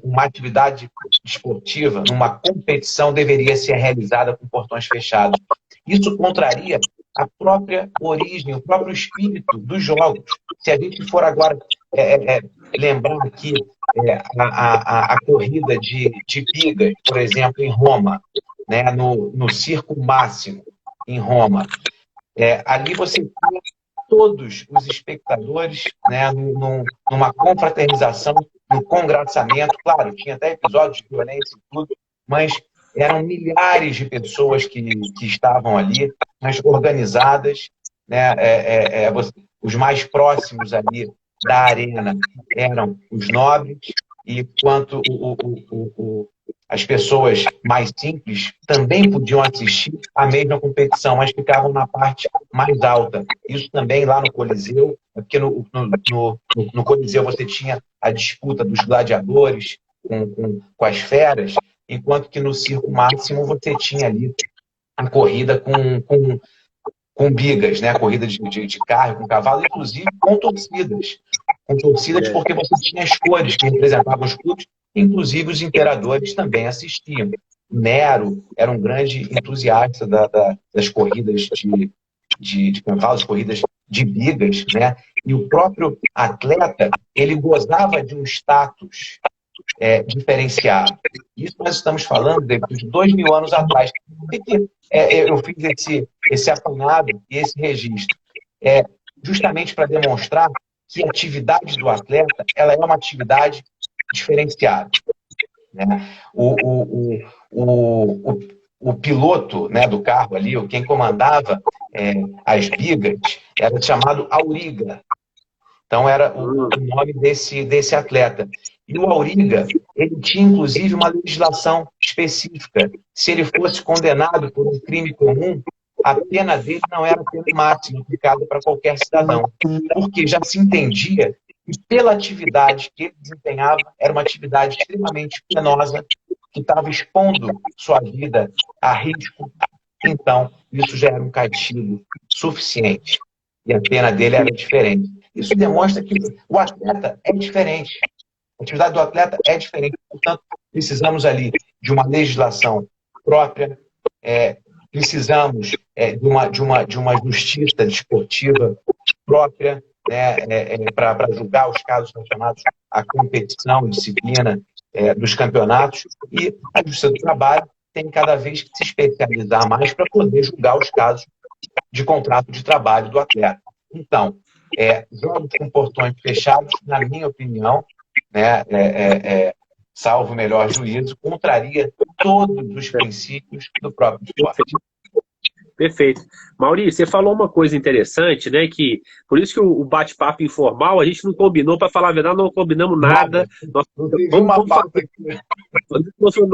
uma atividade esportiva, numa competição, deveria ser realizada com portões fechados. Isso contraria a própria origem, o próprio espírito dos jogos. Se a gente for agora lembrar aqui a corrida de bigas, por exemplo, em Roma, né, no Circo Máximo, em Roma, ali você tinha todos os espectadores, né, numa confraternização, no congraçamento. Claro, tinha até episódios de violência e tudo, mas eram milhares de pessoas que estavam ali, mas organizadas, né, os mais próximos ali da arena eram os nobres, e quanto as pessoas mais simples também podiam assistir à mesma competição, mas ficavam na parte mais alta. Isso também lá no Coliseu, porque no Coliseu você tinha a disputa dos gladiadores com as feras, enquanto que no Circo Máximo você tinha ali a corrida com bigas, né? A corrida de carro, com cavalo, inclusive com torcidas. Com torcidas porque você tinha as cores que representavam os clubes, inclusive os imperadores também assistiam. Nero era um grande entusiasta das corridas de cavalos, corridas de bigas, né? E o próprio atleta, ele gozava de um status diferenciado. Isso nós estamos falando de 2.000 anos atrás. Por que eu fiz esse apanhado e esse registro? Justamente para demonstrar que a atividade do atleta ela é uma atividade diferenciada. Né? O piloto, né, do carro ali, quem comandava as bigas, era chamado auriga. Então, era o nome desse atleta. E o auriga, ele tinha, inclusive, uma legislação específica. Se ele fosse condenado por um crime comum, a pena dele não era a pena máxima aplicada para qualquer cidadão. Porque já se entendia que, pela atividade que ele desempenhava, era uma atividade extremamente penosa, que estava expondo sua vida a risco. Então, isso já era um castigo suficiente. E a pena dele era diferente. Isso demonstra que o atleta é diferente. A atividade do atleta é diferente. Portanto, precisamos ali de uma legislação própria, precisamos de uma justiça desportiva própria, né, para julgar os casos relacionados à competição, disciplina dos campeonatos. E a Justiça do Trabalho tem cada vez que se especializar mais para poder julgar os casos de contrato de trabalho do atleta. Então, jogos com portões fechados, na minha opinião, né, salvo o melhor juízo, contraria todos os princípios do próprio esporte. Perfeito. Maurício, você falou uma coisa interessante, né? Que por isso que o bate-papo informal a gente não combinou, para falar a verdade, não combinamos nada.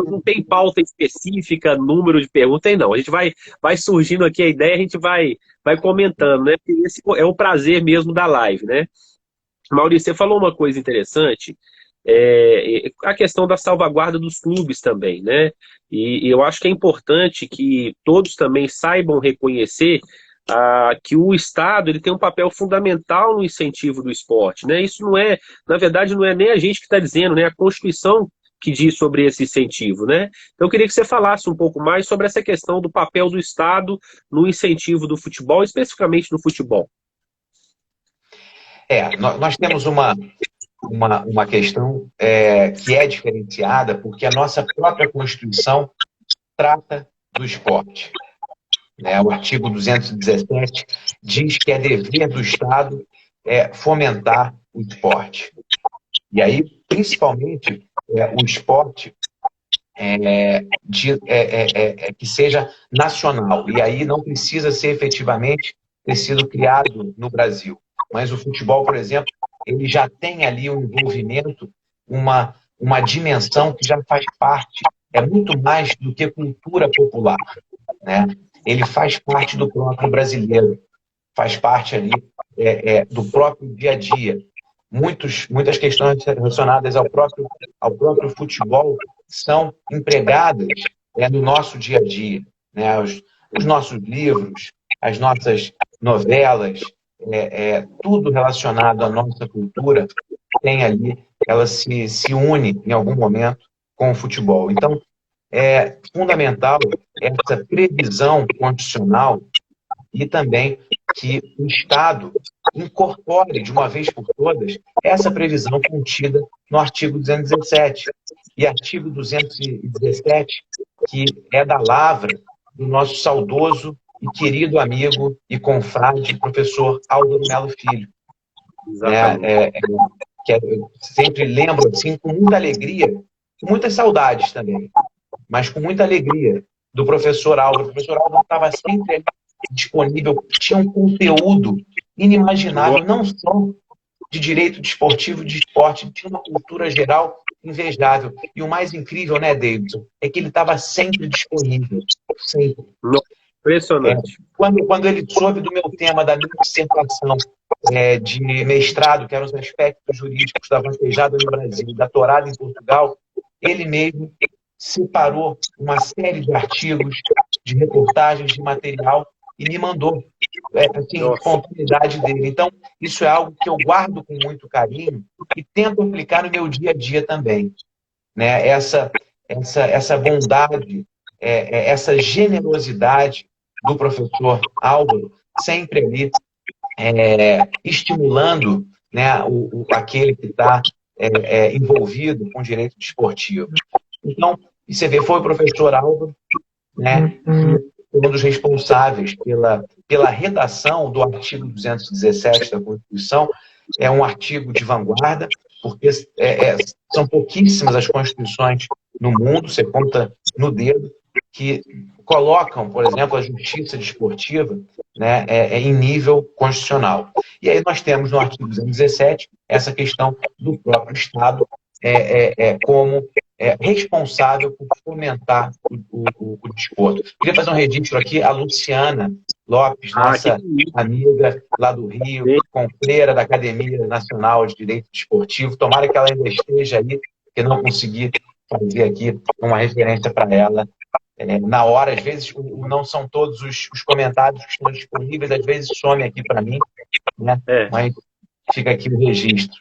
Não tem pauta específica, número de perguntas, tem não. A gente vai surgindo aqui a ideia, a gente vai comentando, né? Porque esse é o prazer mesmo da live, né? Maurício, você falou uma coisa interessante, a questão da salvaguarda dos clubes também, né? E eu acho que é importante que todos também saibam reconhecer que o Estado ele tem um papel fundamental no incentivo do esporte, né? Isso não é, na verdade, não é nem a gente que está dizendo, né? A Constituição que diz sobre esse incentivo, né? Então eu queria que você falasse um pouco mais sobre essa questão do papel do Estado no incentivo do futebol, especificamente no futebol. Nós temos uma questão que é diferenciada, porque a nossa própria Constituição trata do esporte. Né? O artigo 217 diz que é dever do Estado fomentar o esporte. E aí, principalmente, o esporte que seja nacional. E aí não precisa ser efetivamente ter sido criado no Brasil. Mas o futebol, por exemplo, ele já tem ali um envolvimento, uma dimensão que já faz parte. É muito mais do que cultura popular, né? Ele faz parte do próprio brasileiro, faz parte ali do próprio dia a dia. Muitas questões relacionadas ao próprio futebol são empregadas no nosso dia a dia. Né? Os nossos livros, as nossas novelas, tudo relacionado à nossa cultura tem ali, ela se une em algum momento com o futebol. Então, é fundamental essa previsão constitucional e também que o Estado incorpore de uma vez por todas essa previsão contida no artigo 217. E artigo 217, que é da lavra do nosso saudoso e querido amigo e confrade, professor Álvaro Melo Filho. Né? Que eu sempre lembro assim, com muita alegria, com muitas saudades também, mas com muita alegria do professor Álvaro. O professor Álvaro estava sempre disponível, tinha um conteúdo inimaginável, não só de direito desportivo, de esporte, tinha uma cultura geral invejável. E o mais incrível, né, Davidson, é que ele estava sempre disponível, sempre. Impressionante. Quando ele soube do meu tema, da minha dissertação de mestrado, que eram os aspectos jurídicos da vaquejada no Brasil, da tourada em Portugal, ele mesmo separou uma série de artigos, de reportagens, de material, e me mandou, assim, espontaneidade dele. Então, isso é algo que eu guardo com muito carinho e tento aplicar no meu dia a dia também. Né? Essa bondade, essa generosidade do professor Álvaro, sempre ali estimulando, né, aquele que está envolvido com direito desportivo. Então, você vê, foi o professor Álvaro, né, um dos responsáveis pela redação do artigo 217 da Constituição. É um artigo de vanguarda, porque são pouquíssimas as constituições no mundo, você conta no dedo, que colocam, por exemplo, a justiça desportiva, né, em nível constitucional. E aí nós temos no artigo 217 essa questão do próprio Estado como responsável por fomentar o desporto. Queria fazer um registro aqui, a Luciana Lopes, nossa amiga lá do Rio, confreira da Academia Nacional de Direito Desportivo. Tomara que ela ainda esteja aí, que não consegui fazer aqui uma referência para ela na hora. Às vezes não são todos os comentários que estão disponíveis, às vezes some aqui para mim, né? Mas fica aqui o registro.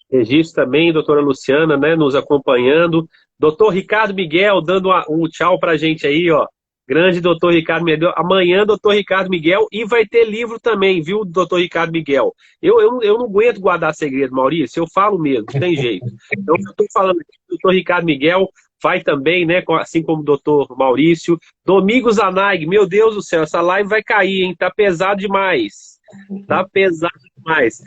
Registro também, doutora Luciana, né, nos acompanhando. Doutor Ricardo Miguel, dando um tchau pra gente aí, ó. Grande doutor Ricardo Miguel. Amanhã, doutor Ricardo Miguel, e vai ter livro também, viu, doutor Ricardo Miguel? Eu não aguento guardar segredo, Maurício, eu falo mesmo, não tem jeito. Então, eu estou falando aqui, doutor Ricardo Miguel vai também, né, assim como o doutor Maurício. Domingos Anaig, meu Deus do céu, essa live vai cair, hein? Tá pesado demais. Tá pesado demais.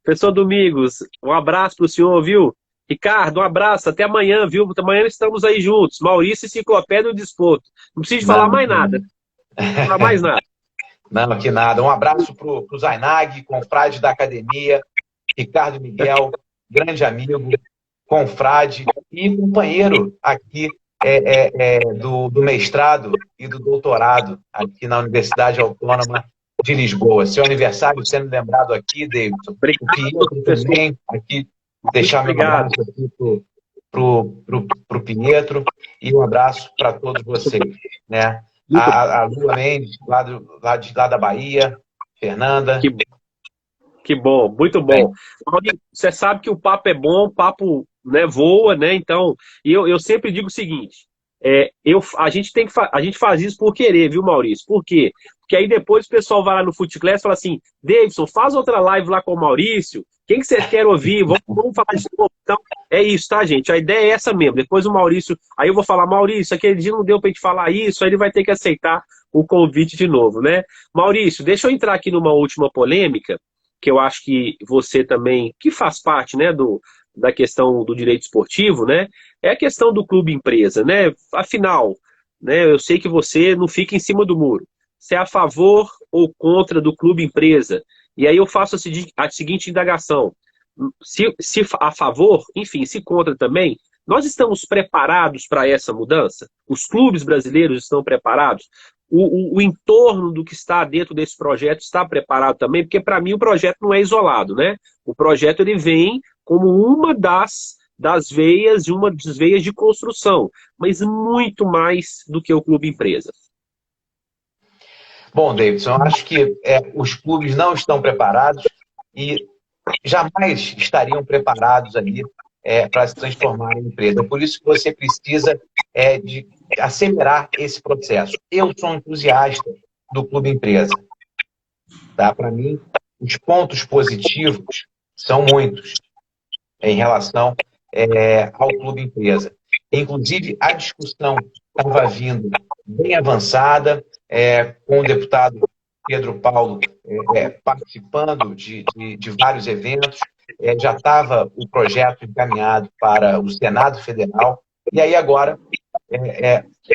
Professor Domingos, um abraço pro senhor, viu? Ricardo, um abraço, até amanhã, viu? Amanhã estamos aí juntos. Maurício, Enciclopédia do Desporto. Não preciso falar mais nada. Não falar mais nada. Não, que nada. Um abraço pro Zainag, confrade da academia, Ricardo Miguel, grande amigo, confrade e companheiro aqui do mestrado e do doutorado aqui na Universidade Autônoma de Lisboa. Seu aniversário sendo lembrado aqui, Davidson. O Pietro também, aqui, deixar meu abraço aqui pro Pietro e um abraço para todos vocês. Né? A Lua Mendes, lá da Bahia, Fernanda. Que bom, muito bom. Você sabe que o papo é bom, o papo, né, voa, né? Então, eu sempre digo o seguinte: a gente faz isso por querer, viu, Maurício? Por quê? Porque aí depois o pessoal vai lá no Footclass e fala assim, Davidson, faz outra live lá com o Maurício, quem que você quer ouvir? Vamos falar de novo. Então, é isso, tá, gente? A ideia é essa mesmo. Depois o Maurício, aí eu vou falar, Maurício, aquele dia não deu pra gente falar isso, aí ele vai ter que aceitar o convite de novo, né? Maurício, deixa eu entrar aqui numa última polêmica, que eu acho que você também, que faz parte, né, da questão do direito esportivo, né? É a questão do clube empresa, né? Afinal, né, eu sei que você não fica em cima do muro. Você é a favor ou contra do clube empresa? E aí eu faço a seguinte indagação. Se a favor, enfim, se contra também, nós estamos preparados para essa mudança? Os clubes brasileiros estão preparados? O entorno do que está dentro desse projeto está preparado também? Porque, para mim, o projeto não é isolado, né? O projeto ele vem como uma das veias, uma das veias de construção, mas muito mais do que o clube empresa. Bom, Davidson, eu acho que os clubes não estão preparados e jamais estariam preparados ali para se transformar em empresa. Por isso que você precisa de acelerar esse processo. Eu sou um entusiasta do clube empresa. Tá? Para mim, os pontos positivos são muitos em relação ao clube empresa. Inclusive, a discussão estava vindo bem avançada, com o deputado Pedro Paulo participando de vários eventos, já estava o projeto encaminhado para o Senado Federal, e aí agora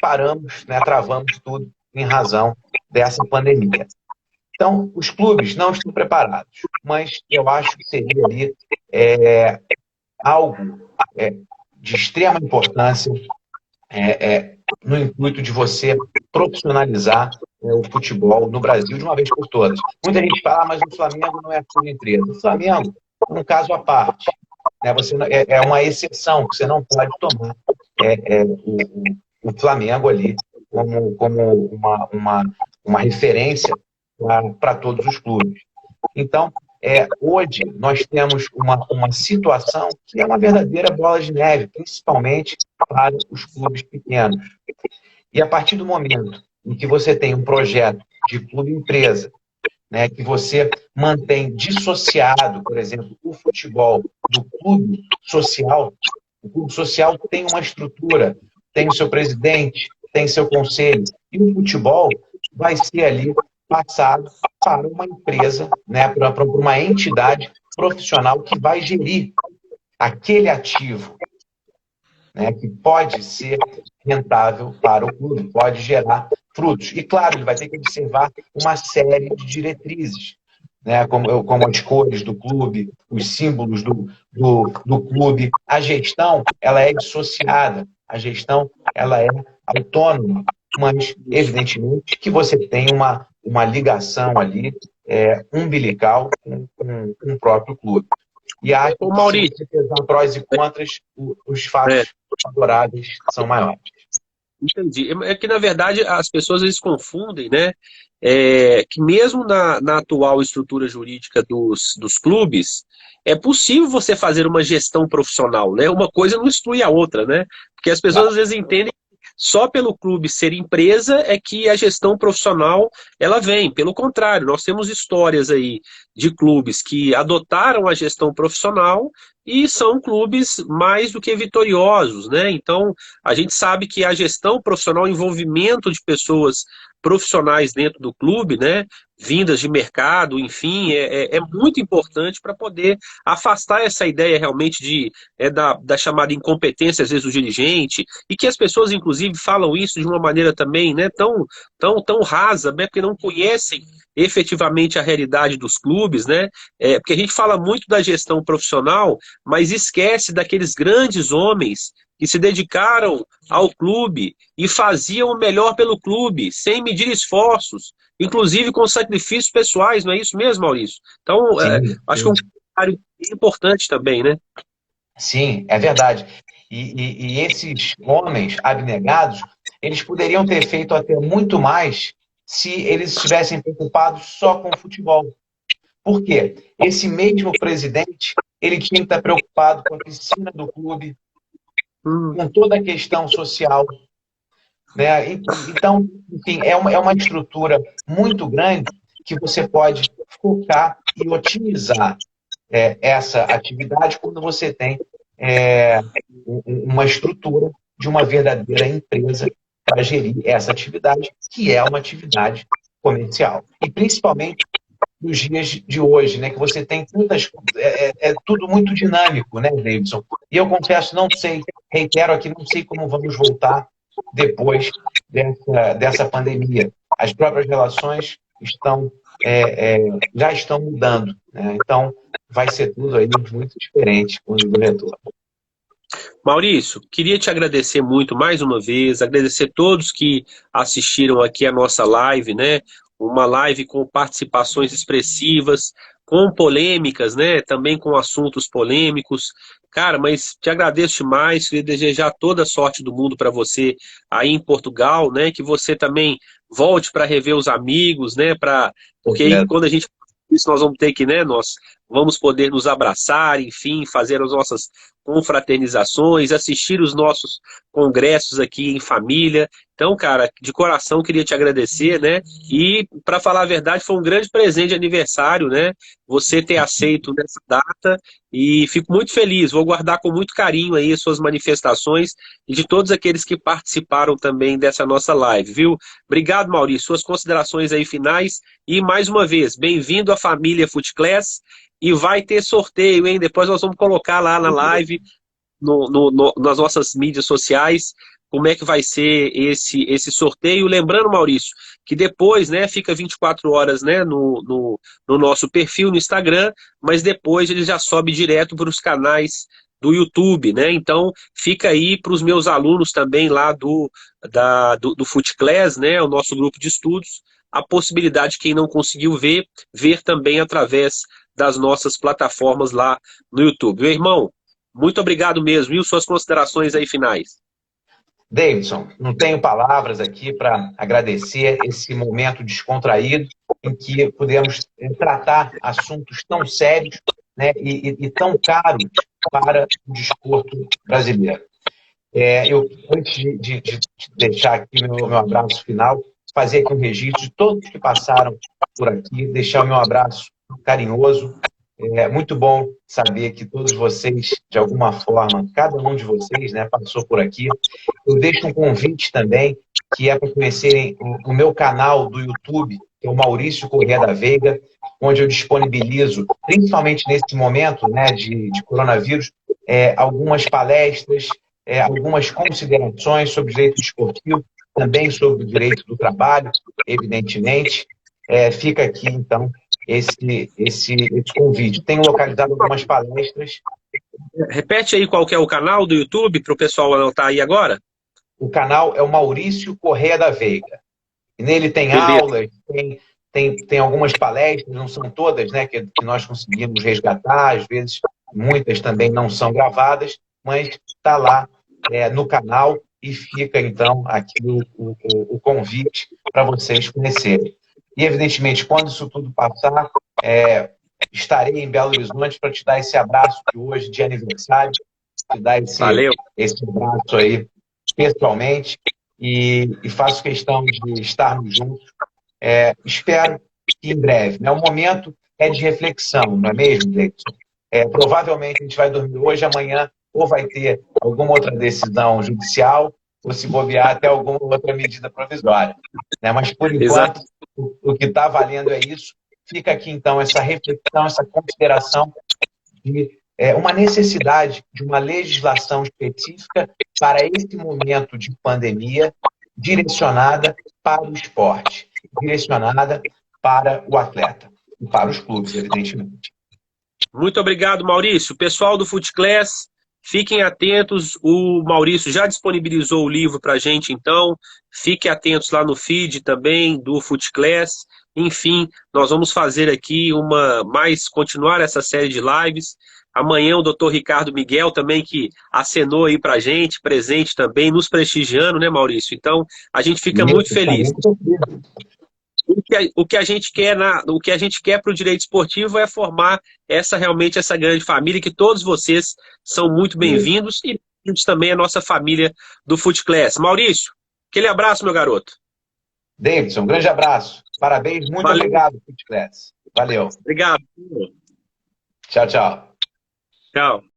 paramos, né, travamos tudo em razão dessa pandemia. Então, os clubes não estão preparados, mas eu acho que seria ali algo de extrema importância no intuito de você profissionalizar o futebol no Brasil de uma vez por todas. Muita gente fala, mas o Flamengo não é clube empresa. O Flamengo é um caso à parte. Né? É uma exceção, que você não pode tomar o Flamengo ali como uma referência para todos os clubes. Então, hoje nós temos uma situação que é uma verdadeira bola de neve, principalmente para os clubes pequenos. E a partir do momento em que você tem um projeto de clube-empresa, né, que você mantém dissociado, por exemplo, o futebol do clube social, o clube social tem uma estrutura, tem o seu presidente, tem seu conselho, e o futebol vai ser ali passado para uma empresa, né, para uma entidade profissional que vai gerir aquele ativo, né, que pode ser rentável para o clube, pode gerar frutos. E, claro, ele vai ter que observar uma série de diretrizes, né, como as cores do clube, os símbolos do clube. A gestão, ela é dissociada, a gestão, ela é autônoma, mas, evidentemente, que você tem uma ligação ali umbilical com o próprio clube. E acho que, Maurício, se pesar prós e contras, os fatos favoráveis são maiores. entendi. É que, na verdade, as pessoas eles confundem, né? Que mesmo na atual estrutura jurídica dos clubes, é possível você fazer uma gestão profissional, né? Uma coisa não exclui a outra, né? Porque as pessoas às vezes entendem que só pelo clube ser empresa é que a gestão profissional ela vem. Pelo contrário, nós temos histórias aí de clubes que adotaram a gestão profissional e são clubes mais do que vitoriosos, né? Então, a gente sabe que a gestão profissional, o envolvimento de pessoas profissionais dentro do clube, né? Vindas de mercado, enfim, é muito importante para poder afastar essa ideia realmente da chamada incompetência, às vezes, do dirigente, e que as pessoas, inclusive, falam isso de uma maneira também, né, tão rasa, né, porque não conhecem efetivamente a realidade dos clubes, né? Porque a gente fala muito da gestão profissional, mas esquece daqueles grandes homens que se dedicaram ao clube e faziam o melhor pelo clube, sem medir esforços, inclusive com sacrifícios pessoais, não é isso mesmo, Maurício? Então, acho que é um comentário importante também, né? Sim, é verdade. E esses homens abnegados, eles poderiam ter feito até muito mais se eles estivessem preocupados só com o futebol. Por quê? Esse mesmo presidente, ele tinha que estar preocupado com a piscina do clube, com toda a questão social, né? Então, enfim, é uma estrutura muito grande que você pode focar e otimizar essa atividade quando você tem é, uma estrutura de uma verdadeira empresa para gerir essa atividade, que é uma atividade comercial. E principalmente nos dias de hoje, né, que você tem tantas. É tudo muito dinâmico, né, Davidson? E eu confesso, não sei, reitero aqui, não sei como vamos voltar depois dessa pandemia. As próprias relações já estão mudando, né? Então, vai ser tudo aí muito diferente quando o retorno. Maurício, queria te agradecer muito mais uma vez, agradecer a todos que assistiram aqui a nossa live, né? Uma live com participações expressivas, com polêmicas, né? Também com assuntos polêmicos. Cara, mas te agradeço demais, queria desejar toda a sorte do mundo para você aí em Portugal, né? Que você também volte para rever os amigos, né? Porque aí quando a gente isso nós vamos ter que, né? Nós vamos poder nos abraçar, enfim, fazer as nossas confraternizações, assistir os nossos congressos aqui em família. Então, cara, de coração queria te agradecer, né? E, para falar a verdade, foi um grande presente de aniversário, né? Você ter aceito nessa data e fico muito feliz. Vou guardar com muito carinho aí as suas manifestações e de todos aqueles que participaram também dessa nossa live, viu? Obrigado, Maurício. Suas considerações aí finais e, mais uma vez, bem-vindo à família FootClass. E vai ter sorteio, hein? Depois nós vamos colocar lá na live, nas nossas mídias sociais, como é que vai ser esse sorteio. Lembrando, Maurício, que depois, né, fica 24 horas, né, no nosso perfil no Instagram, mas depois ele já sobe direto para os canais do YouTube, né? Então fica aí para os meus alunos também lá do FootClass, né, o nosso grupo de estudos, a possibilidade, quem não conseguiu ver também através das nossas plataformas lá no YouTube. Meu irmão, muito obrigado mesmo, e suas considerações aí finais. Davidson, não tenho palavras aqui para agradecer esse momento descontraído em que pudemos tratar assuntos tão sérios, né, e tão caros para o desporto brasileiro. Antes de deixar aqui meu abraço final, fazer aqui um registro de todos que passaram por aqui, deixar o meu abraço carinhoso. É muito bom saber que todos vocês, de alguma forma, cada um de vocês, né, passou por aqui. Eu deixo um convite também, que é para conhecerem o meu canal do YouTube, que é o Maurício Corrêa da Veiga, onde eu disponibilizo, principalmente nesse momento, né, de coronavírus, algumas palestras, algumas considerações sobre direito esportivo, também sobre o direito do trabalho, evidentemente. Fica aqui, então, esse convite. Tenho localizado algumas palestras. Repete aí qual que é o canal do YouTube para o pessoal anotar aí agora. O canal é o Maurício Corrêa da Veiga. E nele tem Beleza. aulas, tem algumas palestras, não são todas, né, que nós conseguimos resgatar, às vezes muitas também não são gravadas, mas está lá no canal e fica, então, aqui o convite para vocês conhecerem. E, evidentemente, quando isso tudo passar, estarei em Belo Horizonte para te dar esse abraço que hoje, de aniversário, te dar esse abraço aí pessoalmente e faço questão de estarmos juntos. Espero que em breve. Né? O momento é de reflexão, não é mesmo, Davidson? Provavelmente a gente vai dormir hoje, amanhã, ou vai ter alguma outra decisão judicial, ou se bobear até alguma outra medida provisória. Né? Mas, por enquanto, o que está valendo é isso. Fica aqui, então, essa reflexão, essa consideração de uma necessidade de uma legislação específica para esse momento de pandemia, direcionada para o esporte, direcionada para o atleta e para os clubes, evidentemente. Muito obrigado, Maurício. Pessoal do FootClass, fiquem atentos. O Maurício já disponibilizou o livro para a gente, então fiquem atentos lá no feed também do FootClass. Enfim, nós vamos fazer aqui continuar essa série de lives. Amanhã o Dr. Ricardo Miguel também, que acenou aí pra gente, presente também, nos prestigiando, né, Maurício? Então, a gente fica muito feliz. O que a gente quer para o direito esportivo é formar realmente essa grande família, que todos vocês são muito bem-vindos e também a nossa família do FootClass. Maurício, Aquele abraço, meu garoto. Davidson, um grande abraço. Parabéns, muito Valeu. obrigado, Footclass. Valeu. Obrigado. Tchau, tchau. Tchau.